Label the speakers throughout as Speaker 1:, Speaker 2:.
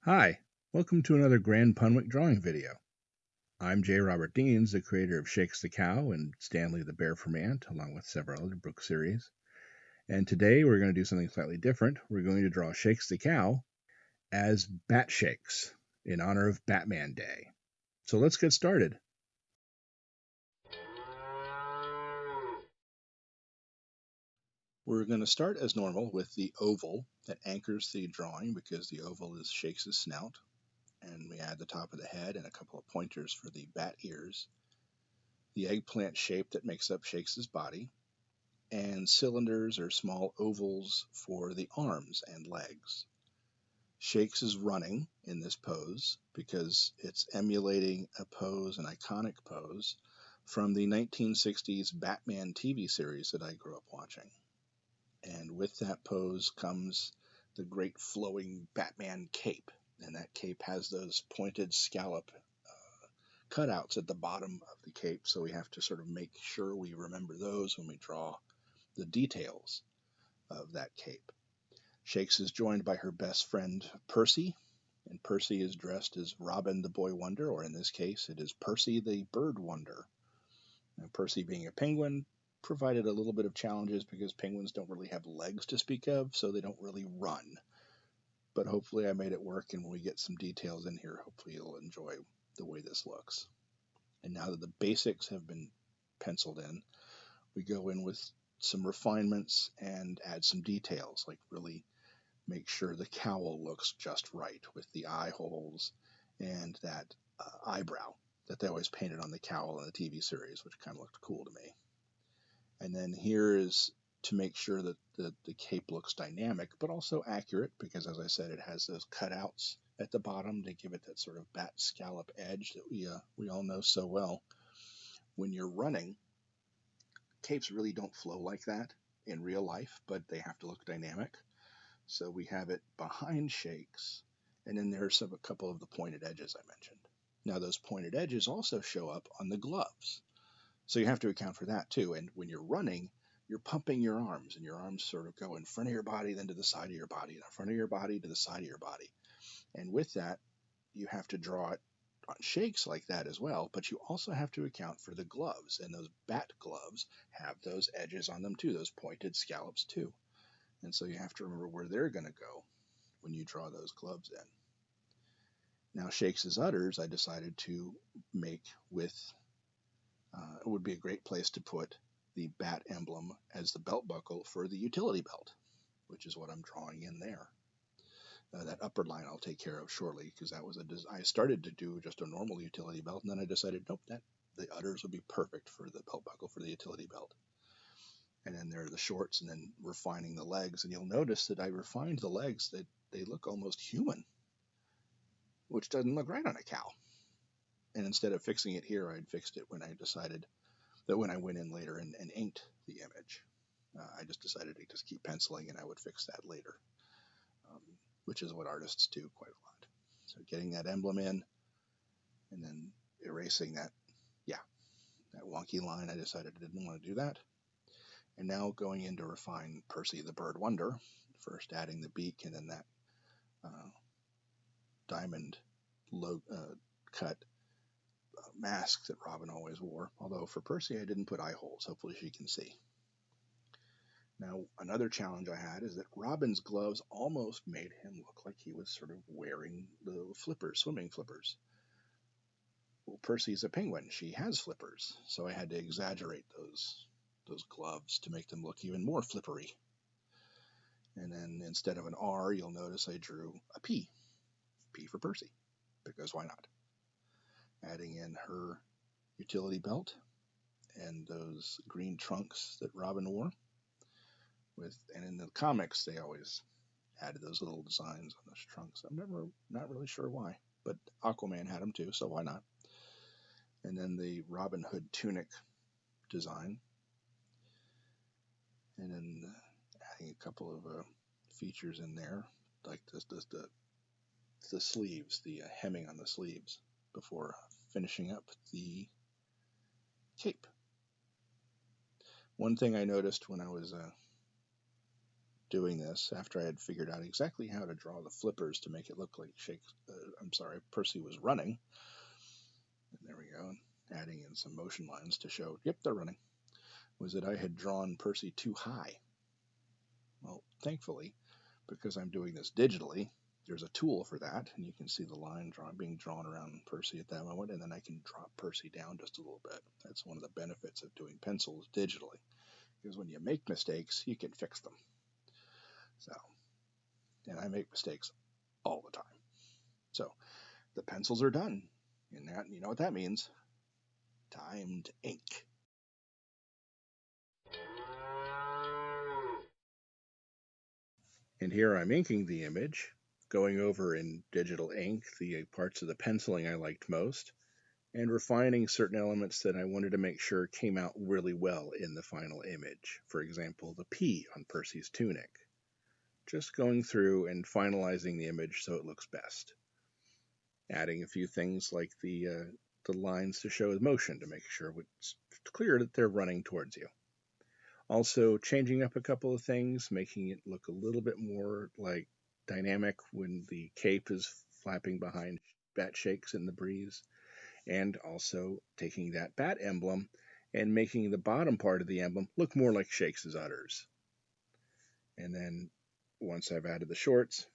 Speaker 1: Hi, welcome to another Grand Punwick drawing video. I'm J. Robert Deans, the creator of Shakes the Cow and Stanley the Barefoot Ant, along with several other book series. And today we're going to do something slightly different. We're going to draw Shakes the Cow as Batshakes in honor of Batman Day. So let's get started. We're going to start as normal with the oval that anchors the drawing because the oval is Shakes' snout. And we add the top of the head and a couple of pointers for the bat ears. The eggplant shape that makes up Shakes' body, and cylinders or small ovals for the arms and legs. Shakes is running in this pose because it's emulating a pose, an iconic pose, from the 1960s Batman TV series that I grew up watching. And with that pose comes the great flowing Batman cape, and that cape has those pointed scallop cutouts at the bottom of the cape, so we have to sort of make sure we remember those when we draw the details of that cape. Shakes is joined by her best friend Percy, and Percy is dressed as Robin the Boy Wonder, or in this case, it is Percy the Bird Wonder. And Percy, being a penguin, provided a little bit of challenges because penguins don't really have legs to speak of, so they don't really run. But hopefully I made it work, and when we get some details in here, hopefully you'll enjoy the way this looks. And now that the basics have been penciled in, we go in with some refinements and add some details, like really make sure the cowl looks just right with the eye holes and that eyebrow that they always painted on the cowl in the TV series, which kind of looked cool to me. And then here is to make sure that the cape looks dynamic, but also accurate, because as I said, it has those cutouts at the bottom to give it that sort of bat scallop edge that we all know so well. When you're running, capes really don't flow like that in real life, but they have to look dynamic. So we have it behind Shakes, and then there's a couple of the pointed edges I mentioned. Now those pointed edges also show up on the gloves. So you have to account for that too. And when you're running, you're pumping your arms, and your arms sort of go in front of your body, then to the side of your body, in front of your body, to the side of your body. And with that, you have to draw it on Shakes like that as well, but you also have to account for the gloves, and those bat gloves have those edges on them too, those pointed scallops too. And so you have to remember where they're going to go when you draw those gloves in. Now, Shakes' udders, I decided to make with, it would be a great place to put the bat emblem as the belt buckle for the utility belt, which is what I'm drawing in there. That upper line I'll take care of shortly, because that was I started to do just a normal utility belt, and then I decided, nope, that the udders would be perfect for the belt buckle for the utility belt. And then there are the shorts, and then refining the legs. And you'll notice that I refined the legs, that they look almost human, which doesn't look right on a cow. And instead of fixing it here, I'd fixed it when I decided that when I went in later and inked the image. I just decided to just keep penciling, and I would fix that later, which is what artists do quite a lot. So getting that emblem in, and then erasing that wonky line, I decided I didn't want to do that. And now going in to refine Percy the Bird Wonder, first adding the beak, and then that diamond cut mask that Robin always wore. Although for Percy, I didn't put eye holes. Hopefully she can see. Now, another challenge I had is that Robin's gloves almost made him look like he was sort of wearing the flippers, swimming flippers. Well, Percy's a penguin. She has flippers. So I had to exaggerate those gloves to make them look even more flippery. And then instead of an R, you'll notice I drew a P. P for Percy, because why not? Adding in her utility belt and those green trunks that Robin wore. And in the comics, they always added those little designs on those trunks. I'm not really sure why, but Aquaman had them too, so why not? And then the Robin Hood tunic design, and then adding a couple of features in there, like the sleeves, the hemming on the sleeves, before finishing up the cape. One thing I noticed when I was doing this after I had figured out exactly how to draw the flippers to make it look like Percy was running. And there we go, adding in some motion lines to show, yep, they're running, was that I had drawn Percy too high. Well, thankfully, because I'm doing this digitally, there's a tool for that, and you can see the line being drawn around Percy at that moment, and then I can drop Percy down just a little bit. That's one of the benefits of doing pencils digitally, because when you make mistakes, you can fix them. So, and I make mistakes all the time. So, the pencils are done, and that, you know what that means? Time to ink. And here I'm inking the image, going over in digital ink the parts of the penciling I liked most, and refining certain elements that I wanted to make sure came out really well in the final image. For example, the P on Percy's tunic. Just going through and finalizing the image so it looks best. Adding a few things like the lines to show motion to make sure it's clear that they're running towards you. Also changing up a couple of things, making it look a little bit more like dynamic when the cape is flapping behind Batshakes in the breeze, and also taking that bat emblem and making the bottom part of the emblem look more like Shakes' udders. And then once I've added the shorts,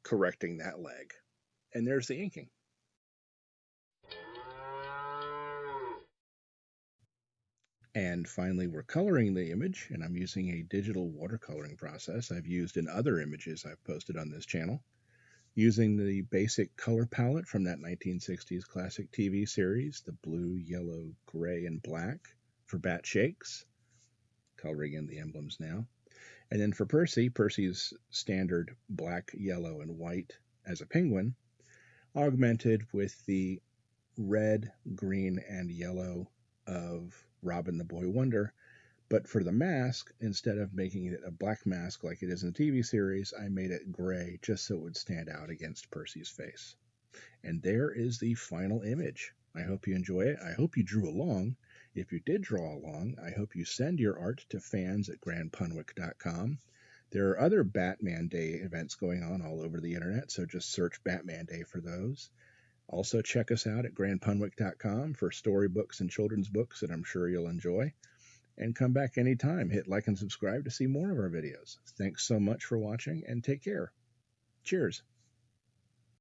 Speaker 1: correcting that leg. And there's the inking. And finally, we're coloring the image, and I'm using a digital watercoloring process I've used in other images I've posted on this channel, using the basic color palette from that 1960s classic TV series, the blue, yellow, gray, and black for Batshakes, coloring in the emblems now. And then for Percy's standard black, yellow, and white as a penguin, augmented with the red, green, and yellow of Robin the Boy Wonder. But for the mask, instead of making it a black mask like it is in the TV series, I made it gray just so it would stand out against Percy's face. And there is the final image. I hope you enjoy it. I hope you drew along. If you did draw along, I hope you send your art to fans@grandpunwick.com. There are other Batman Day events going on all over the internet, so just search Batman Day for those. Also, check us out at grandpunwick.com for storybooks and children's books that I'm sure you'll enjoy. And come back anytime. Hit like and subscribe to see more of our videos. Thanks so much for watching, and take care. Cheers.